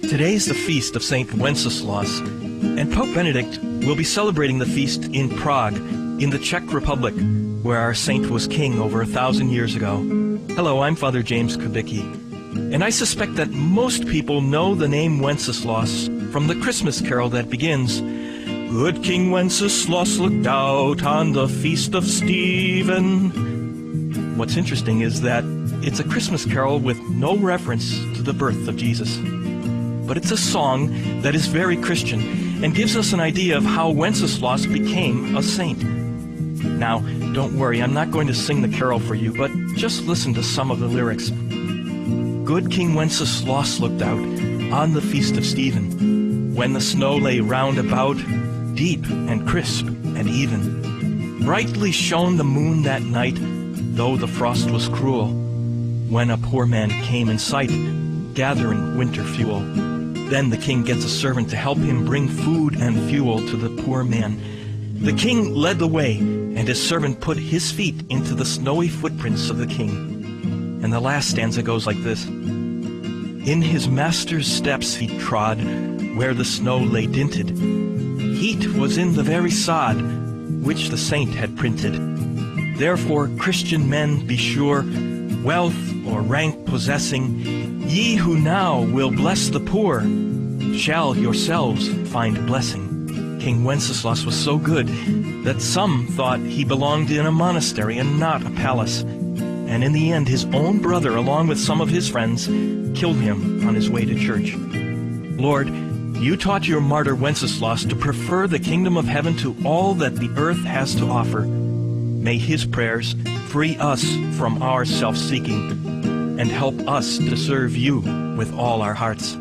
Today's the feast of Saint Wenceslaus, and Pope Benedict will be celebrating the feast in Prague, in the Czech Republic, where our saint was king over 1,000 years ago. Hello, I'm Father James Kubicki, and I suspect that most people know the name Wenceslaus from the Christmas carol that begins, "Good King Wenceslas looked out on the feast of Stephen." What's interesting is that it's a Christmas carol with no reference to the birth of Jesus. But it's a song that is very Christian and gives us an idea of how Wenceslas became a saint. Now, don't worry, I'm not going to sing the carol for you, but just listen to some of the lyrics. Good King Wenceslas looked out on the feast of Stephen, when the snow lay round about, deep and crisp and even. Brightly shone the moon that night, though the frost was cruel, when a poor man came in sight, gathering winter fuel. Then the king gets a servant to help him bring food and fuel to the poor man. The king led the way, and his servant put his feet into the snowy footprints of the king. And the last stanza goes like this. In his master's steps he trod, where the snow lay dinted. Heat was in the very sod, which the saint had printed. Therefore, Christian men, be sure, wealth or rank possessing, ye who now will bless the poor, shall yourselves find blessing. King Wenceslas was so good that some thought he belonged in a monastery and not a palace. And in the end, his own brother, along with some of his friends, killed him on his way to church. Lord, you taught your martyr Wenceslas to prefer the kingdom of heaven to all that the earth has to offer. May his prayers free us from our self-seeking and help us to serve you with all our hearts.